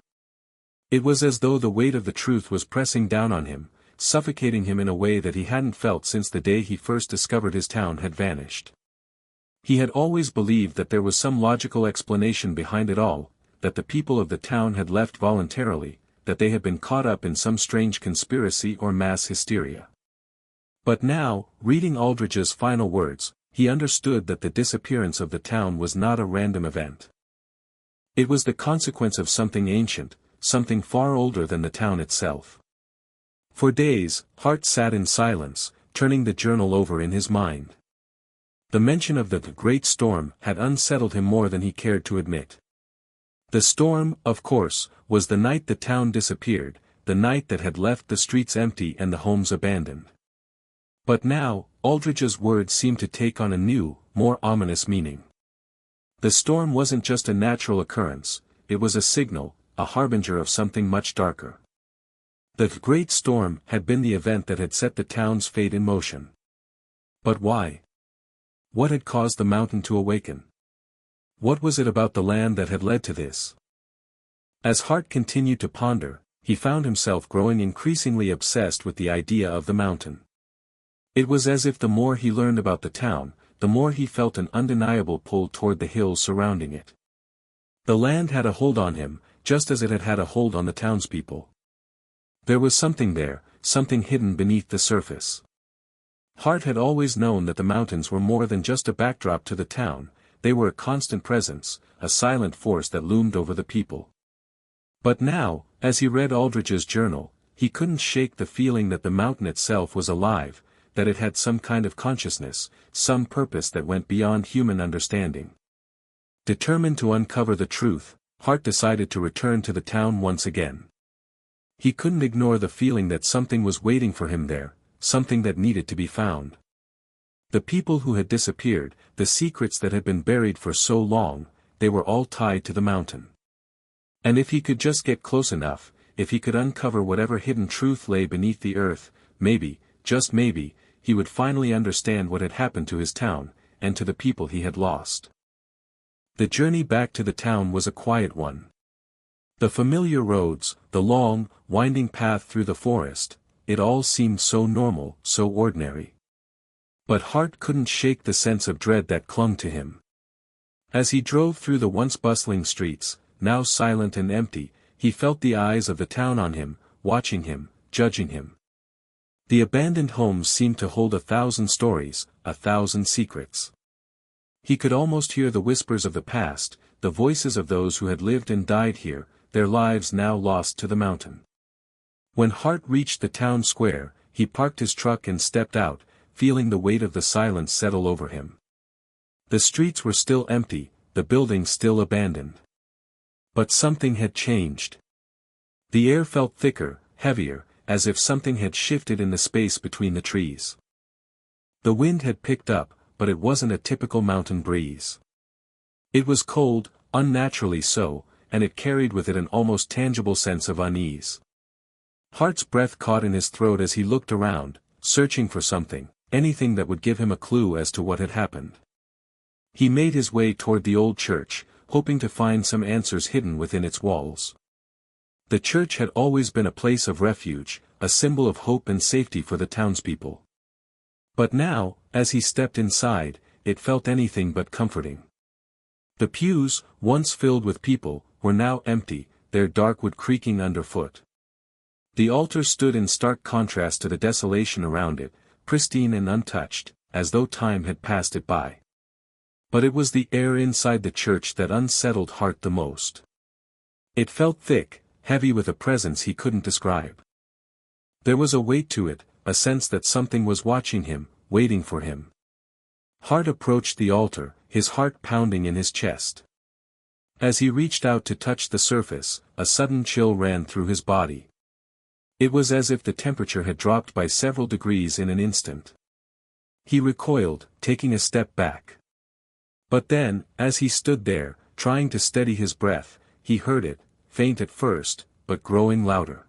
It was as though the weight of the truth was pressing down on him, suffocating him in a way that he hadn't felt since the day he first discovered his town had vanished. He had always believed that there was some logical explanation behind it all, that the people of the town had left voluntarily, that they had been caught up in some strange conspiracy or mass hysteria. But now, reading Aldrich's final words, he understood that the disappearance of the town was not a random event. It was the consequence of something ancient, something far older than the town itself. For days, Hart sat in silence, turning the journal over in his mind. The mention of the great storm had unsettled him more than he cared to admit. The storm, of course, was the night the town disappeared, the night that had left the streets empty and the homes abandoned. But now, Aldrich's words seemed to take on a new, more ominous meaning. The storm wasn't just a natural occurrence, it was a signal, a harbinger of something much darker. The great storm had been the event that had set the town's fate in motion. But why? What had caused the mountain to awaken? What was it about the land that had led to this? As Hart continued to ponder, he found himself growing increasingly obsessed with the idea of the mountain. It was as if the more he learned about the town, the more he felt an undeniable pull toward the hills surrounding it. The land had a hold on him, just as it had had a hold on the townspeople. There was something there, something hidden beneath the surface. Hart had always known that the mountains were more than just a backdrop to the town, they were a constant presence, a silent force that loomed over the people. But now, as he read Aldrich's journal, he couldn't shake the feeling that the mountain itself was alive, that it had some kind of consciousness, some purpose that went beyond human understanding. Determined to uncover the truth, Hart decided to return to the town once again. He couldn't ignore the feeling that something was waiting for him there, something that needed to be found. The people who had disappeared, the secrets that had been buried for so long, they were all tied to the mountain. And if he could just get close enough, if he could uncover whatever hidden truth lay beneath the earth, maybe, just maybe, he would finally understand what had happened to his town, and to the people he had lost. The journey back to the town was a quiet one. The familiar roads, the long, winding path through the forest, it all seemed so normal, so ordinary. But Hart couldn't shake the sense of dread that clung to him. As he drove through the once bustling streets, now silent and empty, he felt the eyes of the town on him, watching him, judging him. The abandoned homes seemed to hold 1,000 stories, 1,000 secrets. He could almost hear the whispers of the past, the voices of those who had lived and died here, their lives now lost to the mountain. When Hart reached the town square, he parked his truck and stepped out, feeling the weight of the silence settle over him. The streets were still empty, the buildings still abandoned. But something had changed. The air felt thicker, heavier, as if something had shifted in the space between the trees. The wind had picked up, but it wasn't a typical mountain breeze. It was cold, unnaturally so, and it carried with it an almost tangible sense of unease. Hart's breath caught in his throat as he looked around, searching for something, anything that would give him a clue as to what had happened. He made his way toward the old church, hoping to find some answers hidden within its walls. The church had always been a place of refuge, a symbol of hope and safety for the townspeople. But now, as he stepped inside, it felt anything but comforting. The pews, once filled with people, were now empty, their dark wood creaking underfoot. The altar stood in stark contrast to the desolation around it, pristine and untouched, as though time had passed it by. But it was the air inside the church that unsettled Hart the most. It felt thick, heavy with a presence he couldn't describe. There was a weight to it, a sense that something was watching him, waiting for him. Hart approached the altar, his heart pounding in his chest. As he reached out to touch the surface, a sudden chill ran through his body. It was as if the temperature had dropped by several degrees in an instant. He recoiled, taking a step back. But then, as he stood there, trying to steady his breath, he heard it, faint at first, but growing louder.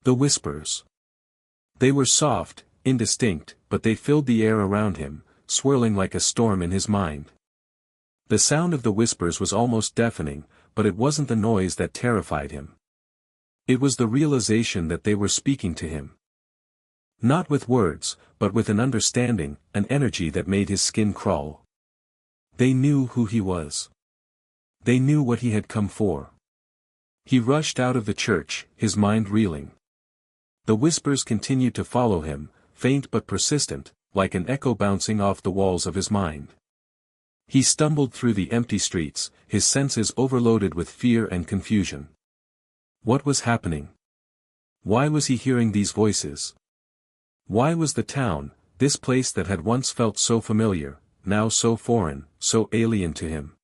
The whispers. They were soft, indistinct, but they filled the air around him, swirling like a storm in his mind. The sound of the whispers was almost deafening, but it wasn't the noise that terrified him. It was the realization that they were speaking to him. Not with words, but with an understanding, an energy that made his skin crawl. They knew who he was. They knew what he had come for. He rushed out of the church, his mind reeling. The whispers continued to follow him, faint but persistent, like an echo bouncing off the walls of his mind. He stumbled through the empty streets, his senses overloaded with fear and confusion. What was happening? Why was he hearing these voices? Why was the town, this place that had once felt so familiar, now so foreign, so alien to him?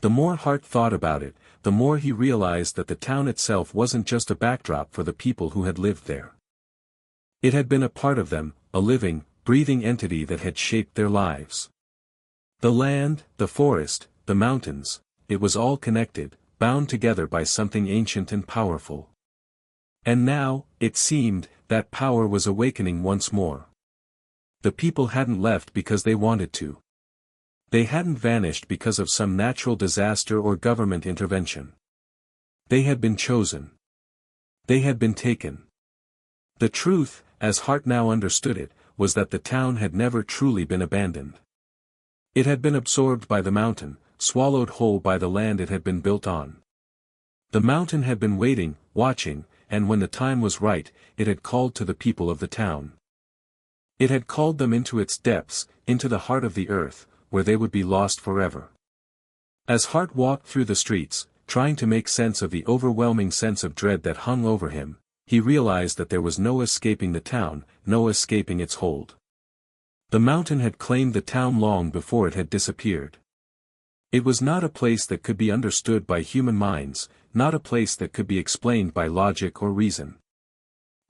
The more Hart thought about it, the more he realized that the town itself wasn't just a backdrop for the people who had lived there. It had been a part of them, a living, breathing entity that had shaped their lives. The land, the forest, the mountains, it was all connected, bound together by something ancient and powerful. And now, it seemed, that power was awakening once more. The people hadn't left because they wanted to. They hadn't vanished because of some natural disaster or government intervention. They had been chosen. They had been taken. The truth, as Hart now understood it, was that the town had never truly been abandoned. It had been absorbed by the mountain, swallowed whole by the land it had been built on. The mountain had been waiting, watching, and when the time was right, it had called to the people of the town. It had called them into its depths, into the heart of the earth, where they would be lost forever. As Hart walked through the streets, trying to make sense of the overwhelming sense of dread that hung over him, he realized that there was no escaping the town, no escaping its hold. The mountain had claimed the town long before it had disappeared. It was not a place that could be understood by human minds, not a place that could be explained by logic or reason.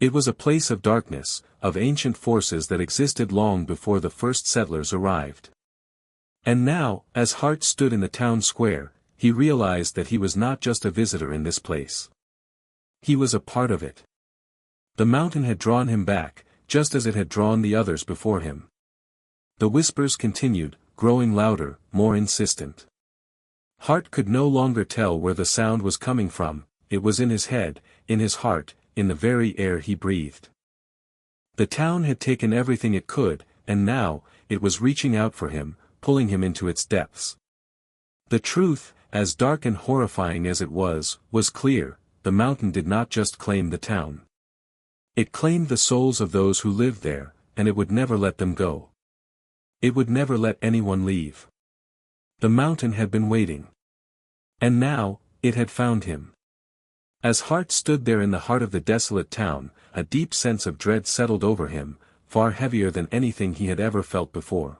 It was a place of darkness, of ancient forces that existed long before the first settlers arrived. And now, as Hart stood in the town square, he realized that he was not just a visitor in this place. He was a part of it. The mountain had drawn him back, just as it had drawn the others before him. The whispers continued, growing louder, more insistent. Hart could no longer tell where the sound was coming from, it was in his head, in his heart, in the very air he breathed. The town had taken everything it could, and now, it was reaching out for him, pulling him into its depths. The truth, as dark and horrifying as it was clear: the mountain did not just claim the town. It claimed the souls of those who lived there, and it would never let them go. It would never let anyone leave. The mountain had been waiting. And now, it had found him. As Hart stood there in the heart of the desolate town, a deep sense of dread settled over him, far heavier than anything he had ever felt before.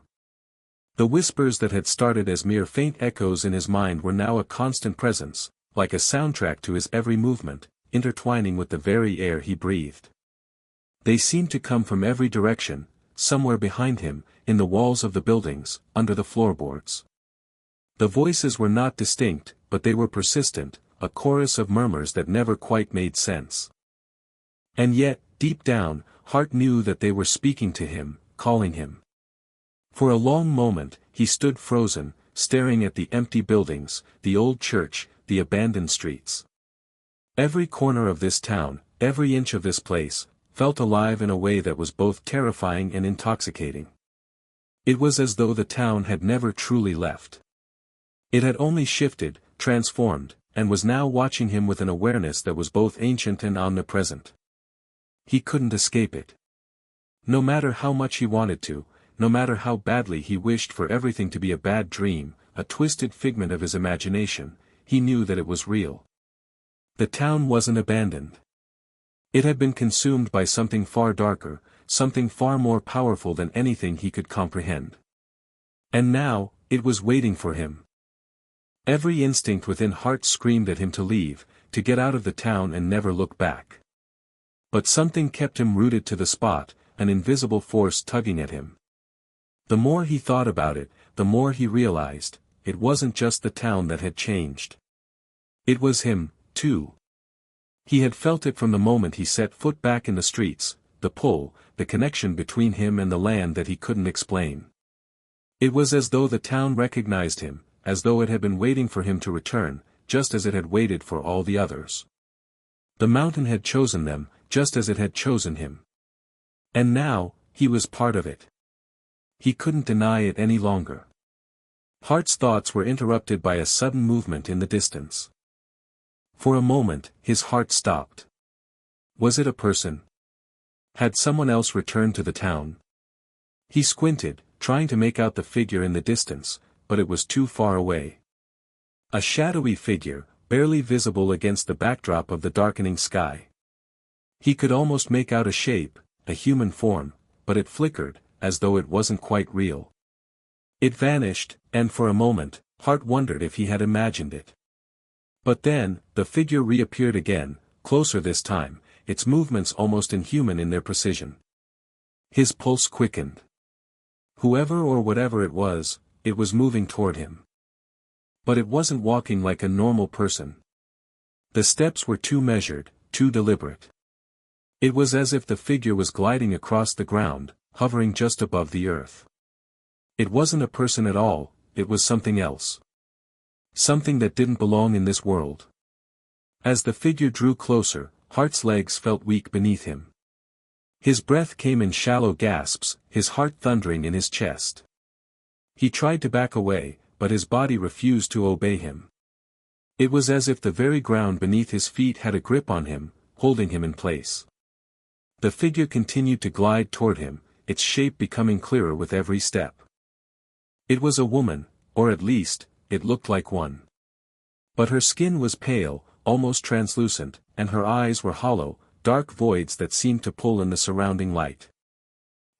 The whispers that had started as mere faint echoes in his mind were now a constant presence, like a soundtrack to his every movement, intertwining with the very air he breathed. They seemed to come from every direction, somewhere behind him, in the walls of the buildings, under the floorboards. The voices were not distinct, but they were persistent, a chorus of murmurs that never quite made sense. And yet, deep down, Hart knew that they were speaking to him, calling him. For a long moment, he stood frozen, staring at the empty buildings, the old church, the abandoned streets. Every corner of this town, every inch of this place, felt alive in a way that was both terrifying and intoxicating. It was as though the town had never truly left. It had only shifted, transformed, and was now watching him with an awareness that was both ancient and omnipresent. He couldn't escape it. No matter how much he wanted to, no matter how badly he wished for everything to be a bad dream, a twisted figment of his imagination, he knew that it was real. The town wasn't abandoned. It had been consumed by something far darker, something far more powerful than anything he could comprehend. And now, it was waiting for him. Every instinct within Hart screamed at him to leave, to get out of the town and never look back. But something kept him rooted to the spot, an invisible force tugging at him. The more he thought about it, the more he realized, it wasn't just the town that had changed. It was him, too. He had felt it from the moment he set foot back in the streets, the pull, the connection between him and the land that he couldn't explain. It was as though the town recognized him, as though it had been waiting for him to return, just as it had waited for all the others. The mountain had chosen them, just as it had chosen him. And now, he was part of it. He couldn't deny it any longer. Hart's thoughts were interrupted by a sudden movement in the distance. For a moment, his heart stopped. Was it a person? Had someone else returned to the town? He squinted, trying to make out the figure in the distance, but it was too far away. A shadowy figure, barely visible against the backdrop of the darkening sky. He could almost make out a shape, a human form, but it flickered, as though it wasn't quite real. It vanished, and for a moment, Hart wondered if he had imagined it. But then, the figure reappeared again, closer this time, its movements almost inhuman in their precision. His pulse quickened. Whoever or whatever it was moving toward him. But it wasn't walking like a normal person. The steps were too measured, too deliberate. It was as if the figure was gliding across the ground, hovering just above the earth. It wasn't a person at all, it was something else. Something that didn't belong in this world. As the figure drew closer, Hart's legs felt weak beneath him. His breath came in shallow gasps, his heart thundering in his chest. He tried to back away, but his body refused to obey him. It was as if the very ground beneath his feet had a grip on him, holding him in place. The figure continued to glide toward him, its shape becoming clearer with every step. It was a woman, or at least, it looked like one. But her skin was pale, almost translucent, and her eyes were hollow, dark voids that seemed to pull in the surrounding light.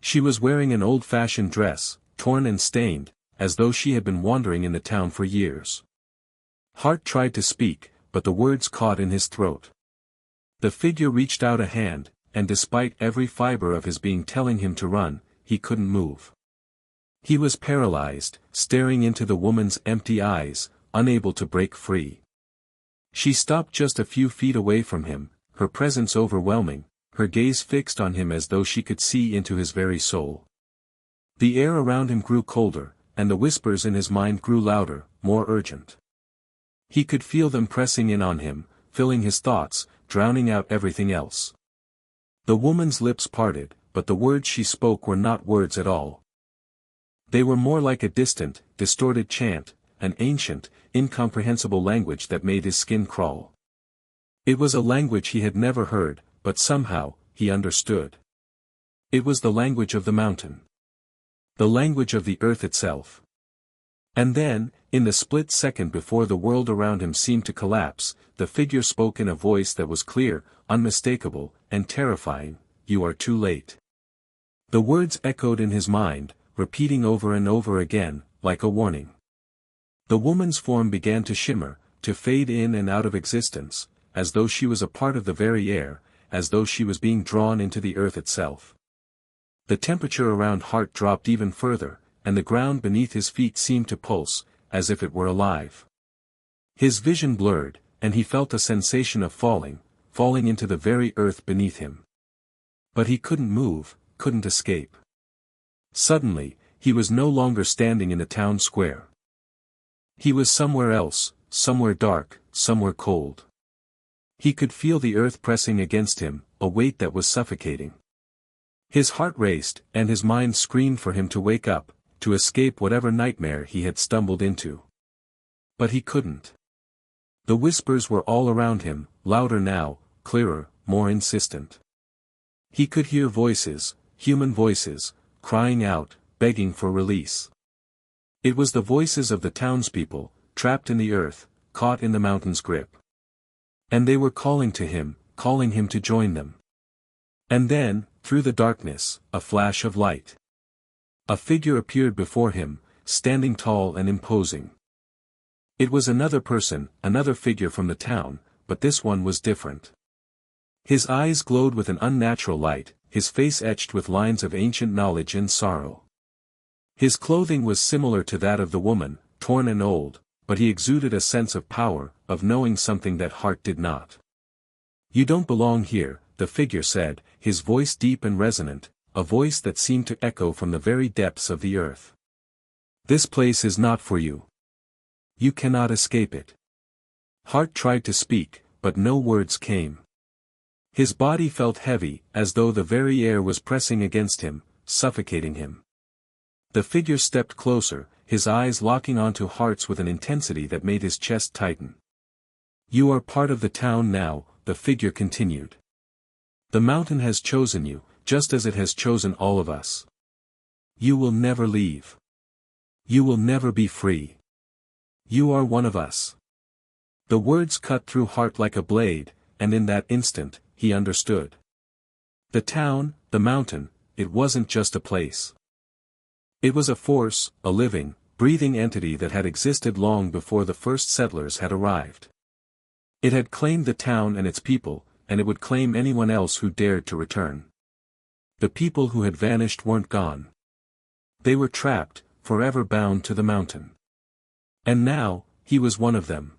She was wearing an old-fashioned dress, torn and stained, as though she had been wandering in the town for years. Hart tried to speak, but the words caught in his throat. The figure reached out a hand, and despite every fiber of his being telling him to run, he couldn't move. He was paralyzed, staring into the woman's empty eyes, unable to break free. She stopped just a few feet away from him, her presence overwhelming, her gaze fixed on him as though she could see into his very soul. The air around him grew colder, and the whispers in his mind grew louder, more urgent. He could feel them pressing in on him, filling his thoughts, drowning out everything else. The woman's lips parted, but the words she spoke were not words at all. They were more like a distant, distorted chant, an ancient, incomprehensible language that made his skin crawl. It was a language he had never heard, but somehow, he understood. It was the language of the mountain. The language of the earth itself. And then, in the split second before the world around him seemed to collapse, the figure spoke in a voice that was clear, unmistakable, and terrifying, "You are too late." The words echoed in his mind, repeating over and over again, like a warning. The woman's form began to shimmer, to fade in and out of existence, as though she was a part of the very air, as though she was being drawn into the earth itself. The temperature around Hart dropped even further, and the ground beneath his feet seemed to pulse, as if it were alive. His vision blurred, and he felt a sensation of falling into the very earth beneath him. But he couldn't move, couldn't escape. Suddenly, he was no longer standing in the town square. He was somewhere else, somewhere dark, somewhere cold. He could feel the earth pressing against him, a weight that was suffocating. His heart raced, and his mind screamed for him to wake up, to escape whatever nightmare he had stumbled into. But he couldn't. The whispers were all around him, louder now, clearer, more insistent. He could hear voices, human voices, crying out, begging for release. It was the voices of the townspeople, trapped in the earth, caught in the mountain's grip. And they were calling him to join them. And then, through the darkness, a flash of light. A figure appeared before him, standing tall and imposing. It was another person, another figure from the town, but this one was different. His eyes glowed with an unnatural light, his face etched with lines of ancient knowledge and sorrow. His clothing was similar to that of the woman, torn and old, but he exuded a sense of power, of knowing something that Hart did not. "You don't belong here," the figure said, his voice deep and resonant, a voice that seemed to echo from the very depths of the earth. "This place is not for you. You cannot escape it." Hart tried to speak, but no words came. His body felt heavy, as though the very air was pressing against him, suffocating him. The figure stepped closer, his eyes locking onto Hart's with an intensity that made his chest tighten. "You are part of the town now," the figure continued. "The mountain has chosen you, just as it has chosen all of us. You will never leave. You will never be free. You are one of us." The words cut through Hart like a blade, and in that instant, he understood. The town, the mountain, it wasn't just a place. It was a force, a living, breathing entity that had existed long before the first settlers had arrived. It had claimed the town and its people, and it would claim anyone else who dared to return. The people who had vanished weren't gone. They were trapped, forever bound to the mountain. And now, he was one of them.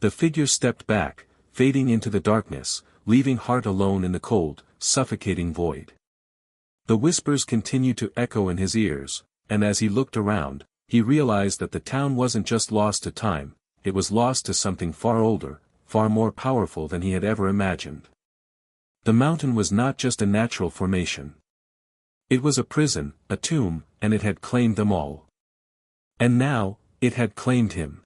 The figure stepped back, fading into the darkness, leaving Hart alone in the cold, suffocating void. The whispers continued to echo in his ears, and as he looked around, he realized that the town wasn't just lost to time, it was lost to something far older, far more powerful than he had ever imagined. The mountain was not just a natural formation. It was a prison, a tomb, and it had claimed them all. And now, it had claimed him.